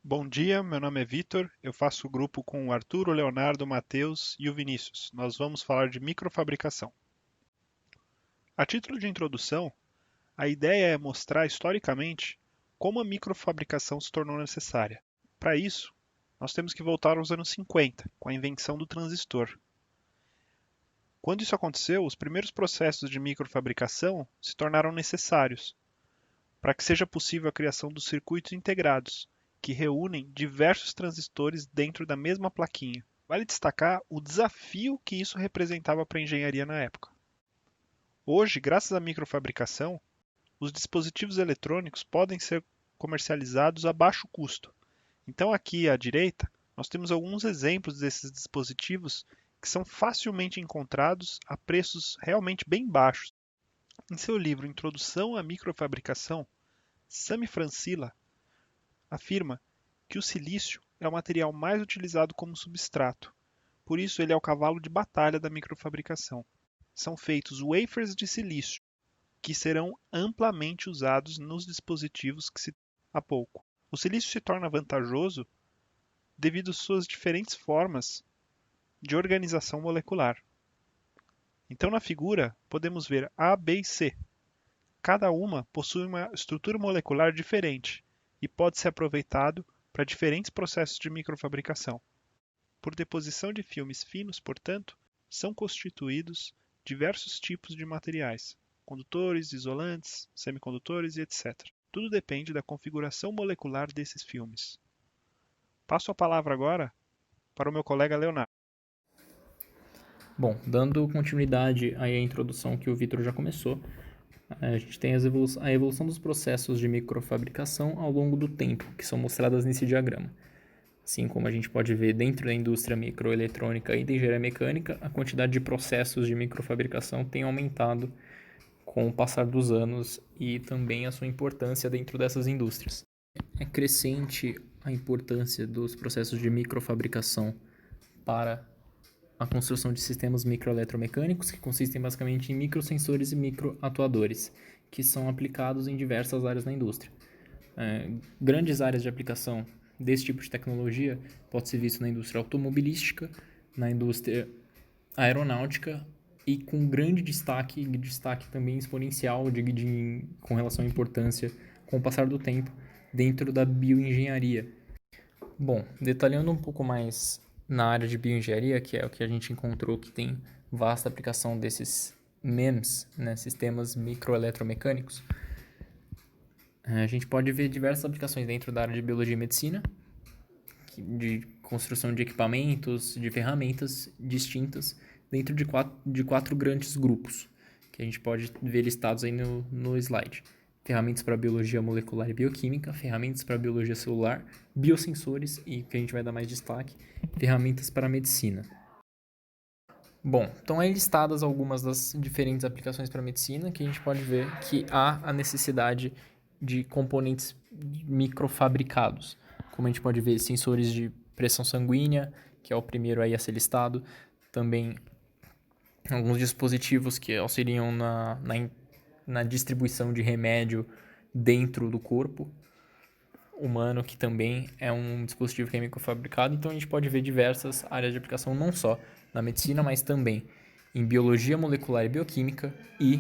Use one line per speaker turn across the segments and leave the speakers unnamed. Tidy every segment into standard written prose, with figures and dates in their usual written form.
Bom dia, meu nome é Vitor, eu faço o grupo com o Arthur, o Leonardo, o Matheus e o Vinícius. Nós vamos falar de microfabricação. A título de introdução, a ideia é mostrar historicamente como a microfabricação se tornou necessária. Para isso, nós temos que voltar aos anos 50, com a invenção do transistor. Quando isso aconteceu, os primeiros processos de microfabricação se tornaram necessários para que seja possível a criação dos circuitos integrados, que reúnem diversos transistores dentro da mesma plaquinha. Vale destacar o desafio que isso representava para a engenharia na época. Hoje, graças à microfabricação, os dispositivos eletrônicos podem ser comercializados a baixo custo. Então, aqui à direita, nós temos alguns exemplos desses dispositivos que são facilmente encontrados a preços realmente bem baixos. Em seu livro Introdução à Microfabricação, Sami Francila afirma que o silício é o material mais utilizado como substrato, por isso ele é o cavalo de batalha da microfabricação. São feitos wafers de silício, que serão amplamente usados nos dispositivos que citei há pouco. O silício se torna vantajoso devido às suas diferentes formas de organização molecular. Então, na figura, podemos ver A, B e C. Cada uma possui uma estrutura molecular diferente e pode ser aproveitado para diferentes processos de microfabricação. Por deposição de filmes finos, portanto, são constituídos diversos tipos de materiais, condutores, isolantes, semicondutores e etc. Tudo depende da configuração molecular desses filmes. Passo a palavra agora para o meu colega Leonardo.
Bom, dando continuidade aí à introdução que o Vitor já começou, a gente tem a evolução dos processos de microfabricação ao longo do tempo, que são mostradas nesse diagrama. Assim como a gente pode ver dentro da indústria microeletrônica e da engenharia mecânica, a quantidade de processos de microfabricação tem aumentado com o passar dos anos e também a sua importância dentro dessas indústrias. É crescente a importância dos processos de microfabricação para a construção de sistemas microeletromecânicos, que consistem basicamente em microsensores e microatuadores, que são aplicados em diversas áreas da indústria. Grandes áreas de aplicação desse tipo de tecnologia pode ser visto na indústria automobilística, na indústria aeronáutica e com grande destaque também exponencial com relação à importância com o passar do tempo dentro da bioengenharia. Bom, detalhando um pouco mais na área de bioengenharia, que é o que a gente encontrou que tem vasta aplicação desses MEMS, né, sistemas microeletromecânicos, a gente pode ver diversas aplicações dentro da área de biologia e medicina, de construção de equipamentos, de ferramentas distintas, dentro de quatro grandes grupos, que a gente pode ver listados aí no slide. Ferramentas para biologia molecular e bioquímica, ferramentas para biologia celular, biosensores e, que a gente vai dar mais destaque, ferramentas para medicina. Bom, estão aí listadas algumas das diferentes aplicações para medicina, que a gente pode ver que há a necessidade de componentes microfabricados, como a gente pode ver sensores de pressão sanguínea, que é o primeiro aí a ser listado, também alguns dispositivos que auxiliam na distribuição de remédio dentro do corpo humano, que também é um dispositivo que é microfabricado. Então a gente pode ver diversas áreas de aplicação, não só na medicina, mas também em biologia molecular e bioquímica e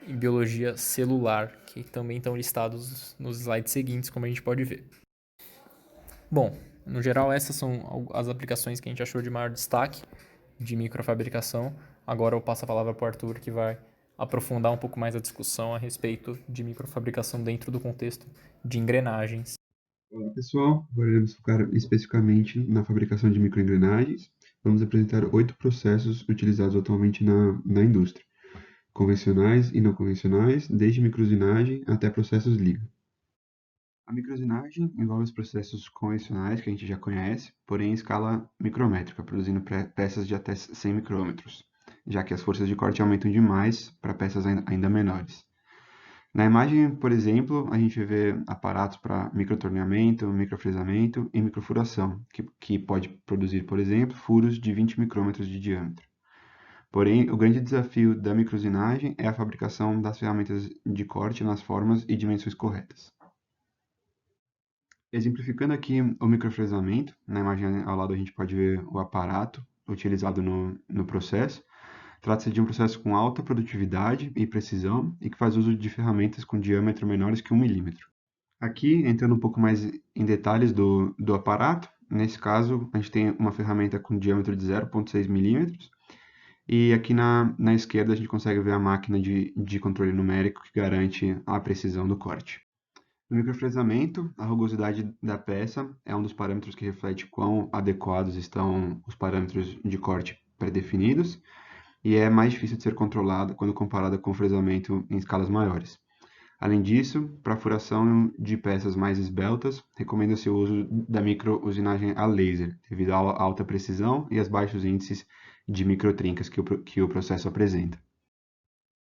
em biologia celular, que também estão listados nos slides seguintes, como a gente pode ver. Bom, no geral essas são as aplicações que a gente achou de maior destaque de microfabricação. Agora eu passo a palavra para o Arthur, que vai aprofundar um pouco mais a discussão a respeito de microfabricação dentro do contexto de engrenagens.
Olá pessoal, agora iremos focar especificamente na fabricação de microengrenagens. Vamos apresentar 8 processos utilizados atualmente na indústria, convencionais e não convencionais, desde microusinagem até processos liga. A microusinagem envolve os processos convencionais que a gente já conhece, porém em escala micrométrica, produzindo peças de até 100 micrômetros, já que as forças de corte aumentam demais para peças ainda menores. Na imagem, por exemplo, a gente vê aparatos para microtorneamento, microfresamento e microfuração, que pode produzir, por exemplo, furos de 20 micrômetros de diâmetro. Porém, o grande desafio da microusinagem é a fabricação das ferramentas de corte nas formas e dimensões corretas. Exemplificando aqui o microfresamento, na imagem ao lado a gente pode ver o aparato utilizado no processo. Trata-se de um processo com alta produtividade e precisão e que faz uso de ferramentas com diâmetro menores que 1 milímetro. Aqui, entrando um pouco mais em detalhes do aparato, nesse caso a gente tem uma ferramenta com diâmetro de 0,6 milímetros e aqui na esquerda a gente consegue ver a máquina de controle numérico que garante a precisão do corte. No microfresamento, a rugosidade da peça é um dos parâmetros que reflete quão adequados estão os parâmetros de corte pré-definidos e é mais difícil de ser controlada quando comparada com o fresamento em escalas maiores. Além disso, para a furação de peças mais esbeltas, recomenda-se o uso da microusinagem a laser, devido à alta precisão e aos baixos índices de microtrincas que o processo apresenta.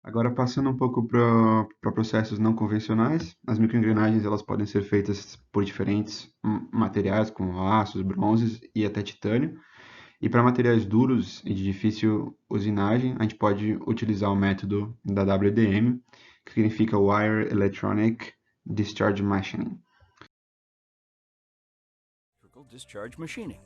Agora, passando um pouco para processos não convencionais, as microengrenagens elas podem ser feitas por diferentes materiais, como aços, bronzes e até titânio. E para materiais duros e de difícil usinagem, a gente pode utilizar o método da WDM, que significa Wire Electronic Discharge Machining.
Discharge machining.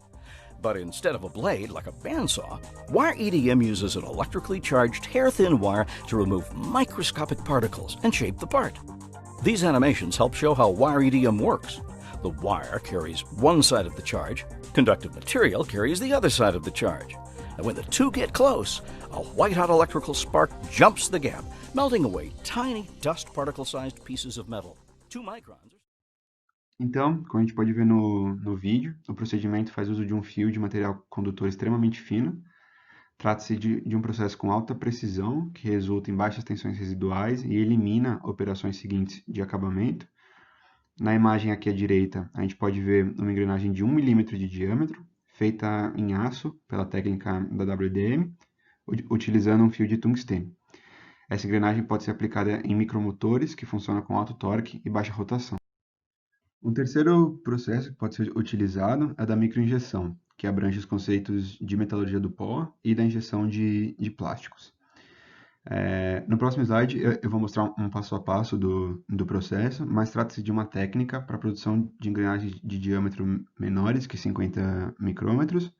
But instead of a blade, like a bandsaw, Wire EDM uses an electrically charged hair-thin wire to remove microscopic particles and shape the part. These animations help show how Wire EDM works. The wire carries one side of the charge, conductive material carries the other side of the charge. And when the two get close, a white-hot electrical spark jumps the gap, melting away tiny dust particle-sized pieces of metal, 2 microns.
Então, como a gente pode ver no vídeo, o procedimento faz uso de um fio de material condutor extremamente fino. Trata-se de um processo com alta precisão, que resulta em baixas tensões residuais e elimina operações seguintes de acabamento. Na imagem aqui à direita, a gente pode ver uma engrenagem de 1 milímetro de diâmetro, feita em aço pela técnica da WDM, utilizando um fio de tungstênio. Essa engrenagem pode ser aplicada em micromotores que funcionam com alto torque e baixa rotação. Um terceiro processo que pode ser utilizado é da microinjeção, que abrange os conceitos de metalurgia do pó e da injeção de plásticos. No próximo slide eu vou mostrar um passo a passo do processo, mas trata-se de uma técnica para a produção de engrenagens de diâmetro menores que 50 micrômetros,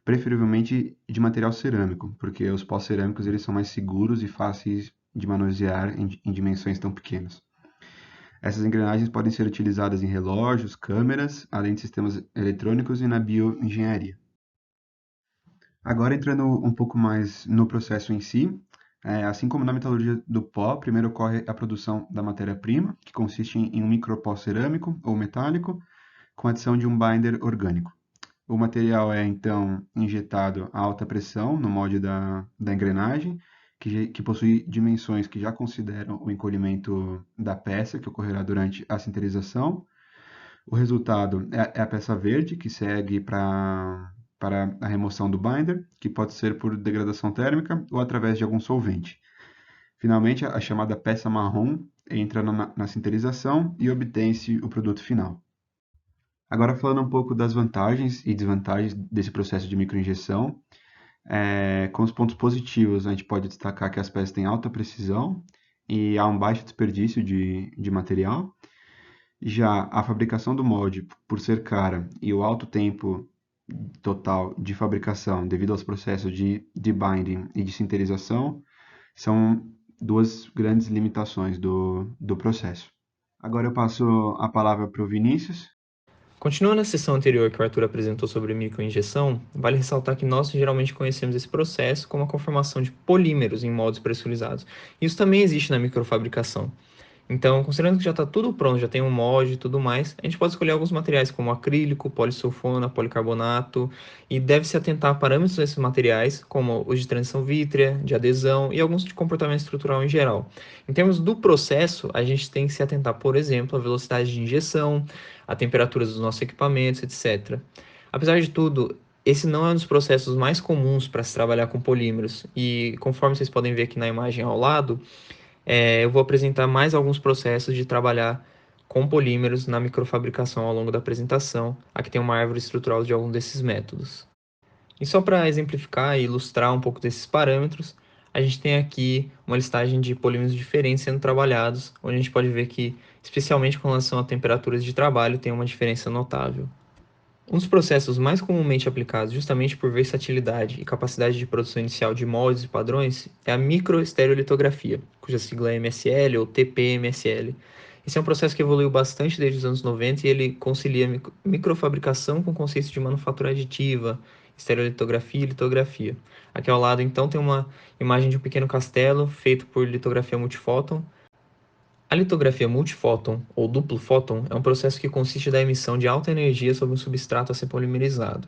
preferivelmente de material cerâmico, porque os pós cerâmicos eles são mais seguros e fáceis de manusear em dimensões tão pequenas. Essas engrenagens podem ser utilizadas em relógios, câmeras, além de sistemas eletrônicos e na bioengenharia. Agora, entrando um pouco mais no processo em si, assim como na metalurgia do pó, primeiro ocorre a produção da matéria-prima, que consiste em um micropó cerâmico ou metálico, com a adição de um binder orgânico. O material é, então, injetado a alta pressão no molde da engrenagem, que possui dimensões que já consideram o encolhimento da peça, que ocorrerá durante a sinterização. O resultado é a peça verde, que segue para a remoção do binder, que pode ser por degradação térmica ou através de algum solvente. Finalmente, a chamada peça marrom entra na sinterização e obtém-se o produto final. Agora, falando um pouco das vantagens e desvantagens desse processo de microinjeção, com os pontos positivos, a gente pode destacar que as peças têm alta precisão e há um baixo desperdício de material. Já a fabricação do molde, por ser cara e o alto tempo total de fabricação devido aos processos de binding e de sinterização, são duas grandes limitações do processo. Agora eu passo a palavra para o Vinícius.
Continuando a sessão anterior que o Arthur apresentou sobre microinjeção, vale ressaltar que nós geralmente conhecemos esse processo como a conformação de polímeros em moldes pressurizados. Isso também existe na microfabricação. Então, considerando que já está tudo pronto, já tem um molde e tudo mais, a gente pode escolher alguns materiais como acrílico, polissulfona, policarbonato, e deve se atentar a parâmetros desses materiais, como os de transição vítrea, de adesão e alguns de comportamento estrutural em geral. Em termos do processo, a gente tem que se atentar, por exemplo, à velocidade de injeção, a temperatura dos nossos equipamentos, etc. Apesar de tudo, esse não é um dos processos mais comuns para se trabalhar com polímeros, e conforme vocês podem ver aqui na imagem ao lado, eu vou apresentar mais alguns processos de trabalhar com polímeros na microfabricação ao longo da apresentação. Aqui tem uma árvore estrutural de algum desses métodos. E só para exemplificar e ilustrar um pouco desses parâmetros, a gente tem aqui uma listagem de polímeros diferentes sendo trabalhados, onde a gente pode ver que especialmente com relação a temperaturas de trabalho, tem uma diferença notável. Um dos processos mais comumente aplicados, justamente por versatilidade e capacidade de produção inicial de moldes e padrões, é a microestereolitografia, cuja sigla é MSL ou TPMSL. Esse é um processo que evoluiu bastante desde os anos 90 e ele concilia microfabricação com conceitos de manufatura aditiva, estereolitografia e litografia. Aqui ao lado, então, tem uma imagem de um pequeno castelo feito por litografia multifóton. A litografia multifóton, ou duplo fóton, é um processo que consiste da emissão de alta energia sobre um substrato a ser polimerizado.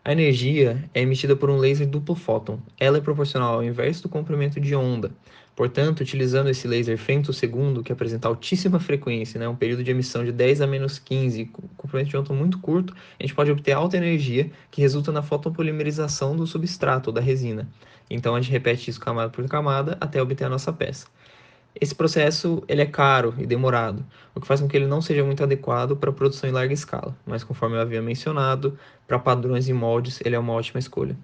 A energia é emitida por um laser duplo fóton. Ela é proporcional ao inverso do comprimento de onda. Portanto, utilizando esse laser femtosegundo, que apresenta altíssima frequência, um período de emissão de 10 a menos 15, com comprimento de onda muito curto, a gente pode obter alta energia, que resulta na fotopolimerização do substrato, ou da resina. Então, a gente repete isso camada por camada, até obter a nossa peça. Esse processo ele é caro e demorado, o que faz com que ele não seja muito adequado para produção em larga escala, mas conforme eu havia mencionado, para padrões e moldes ele é uma ótima escolha.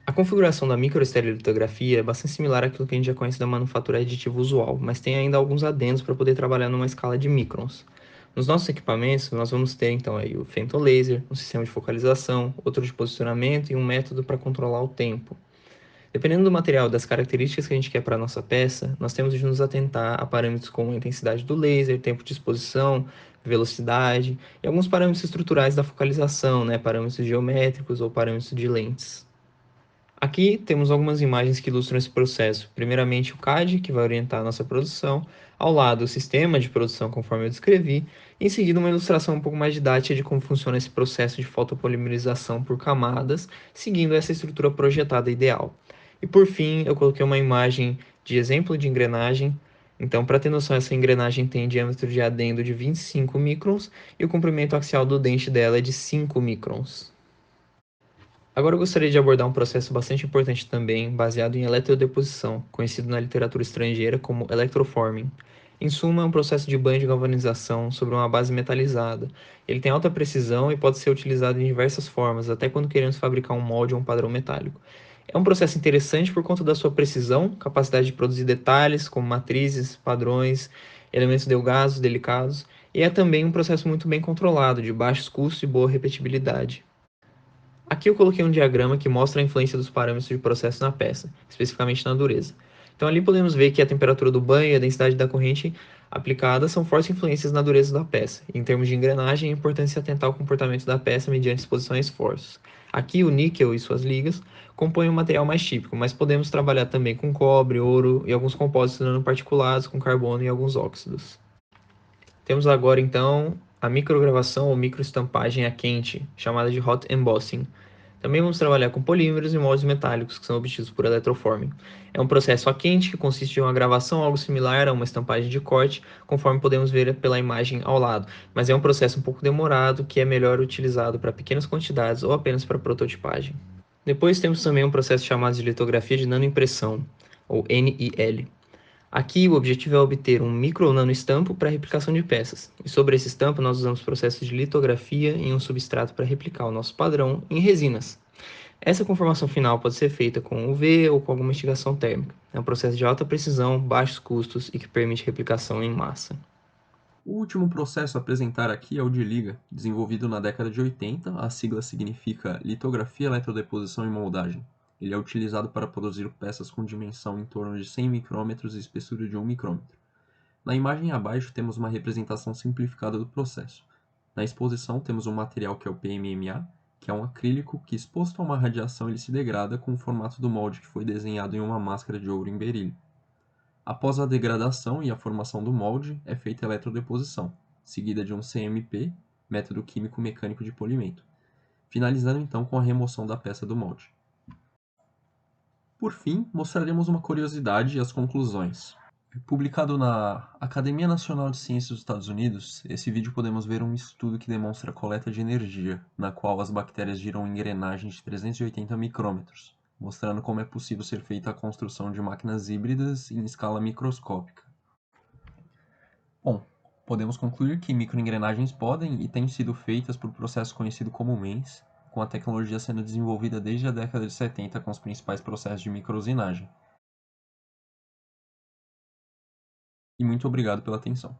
A configuração da microestereolitografia é bastante similar àquilo que a gente já conhece da manufatura aditiva usual, mas tem ainda alguns adendos para poder trabalhar numa escala de microns. Nos nossos equipamentos, nós vamos ter então aí o femtolaser, um sistema de focalização, outro de posicionamento e um método para controlar o tempo. Dependendo do material e das características que a gente quer para a nossa peça, nós temos de nos atentar a parâmetros como a intensidade do laser, tempo de exposição, velocidade e alguns parâmetros estruturais da focalização, parâmetros geométricos ou parâmetros de lentes. Aqui temos algumas imagens que ilustram esse processo. Primeiramente o CAD, que vai orientar a nossa produção, ao lado o sistema de produção conforme eu descrevi, e em seguida uma ilustração um pouco mais didática de como funciona esse processo de fotopolimerização por camadas, seguindo essa estrutura projetada ideal. E por fim, eu coloquei uma imagem de exemplo de engrenagem. Então, para ter noção, essa engrenagem tem diâmetro de adendo de 25 microns e o comprimento axial do dente dela é de 5 microns. Agora eu gostaria de abordar um processo bastante importante também, baseado em eletrodeposição, conhecido na literatura estrangeira como electroforming. Em suma, é um processo de banho de galvanização sobre uma base metalizada. Ele tem alta precisão e pode ser utilizado em diversas formas, até quando queremos fabricar um molde ou um padrão metálico. É um processo interessante por conta da sua precisão, capacidade de produzir detalhes como matrizes, padrões, elementos delgados, delicados, e é também um processo muito bem controlado, de baixos custos e boa repetibilidade. Aqui eu coloquei um diagrama que mostra a influência dos parâmetros de processo na peça, especificamente na dureza. Então ali podemos ver que a temperatura do banho e a densidade da corrente aplicada são fortes influências na dureza da peça. Em termos de engrenagem, é importante se atentar ao comportamento da peça mediante exposição a esforços. Aqui o níquel e suas ligas compõem o material mais típico, mas podemos trabalhar também com cobre, ouro e alguns compósitos nanoparticulados com carbono e alguns óxidos. Temos agora então a microgravação ou microestampagem a quente, chamada de hot embossing. Também vamos trabalhar com polímeros e moldes metálicos que são obtidos por eletroforming. É um processo a quente que consiste em uma gravação algo similar a uma estampagem de corte, conforme podemos ver pela imagem ao lado, mas é um processo um pouco demorado que é melhor utilizado para pequenas quantidades ou apenas para prototipagem. Depois temos também um processo chamado de litografia de nanoimpressão, ou NIL. Aqui o objetivo é obter um micro ou nano estampo para replicação de peças, e sobre esse estampo nós usamos processos de litografia em um substrato para replicar o nosso padrão em resinas. Essa conformação final pode ser feita com UV ou com alguma instigação térmica. É um processo de alta precisão, baixos custos e que permite replicação em massa.
O último processo a apresentar aqui é o de liga, desenvolvido na década de 80, a sigla significa litografia, eletrodeposição e moldagem. Ele é utilizado para produzir peças com dimensão em torno de 100 micrômetros e espessura de 1 micrômetro. Na imagem abaixo temos uma representação simplificada do processo. Na exposição temos um material que é o PMMA, que é um acrílico que, exposto a uma radiação, ele se degrada com o formato do molde que foi desenhado em uma máscara de ouro em berílio. Após a degradação e a formação do molde, é feita a eletrodeposição, seguida de um CMP, método químico-mecânico de polimento, finalizando então com a remoção da peça do molde. Por fim, mostraremos uma curiosidade e as conclusões. Publicado na Academia Nacional de Ciências dos Estados Unidos, esse vídeo podemos ver um estudo que demonstra a coleta de energia, na qual as bactérias giram engrenagens de 380 micrômetros, mostrando como é possível ser feita a construção de máquinas híbridas em escala microscópica. Bom, podemos concluir que microengrenagens podem e têm sido feitas por processo conhecido como MEMS, com a tecnologia sendo desenvolvida desde a década de 70 com os principais processos de microusinagem. E muito obrigado pela atenção.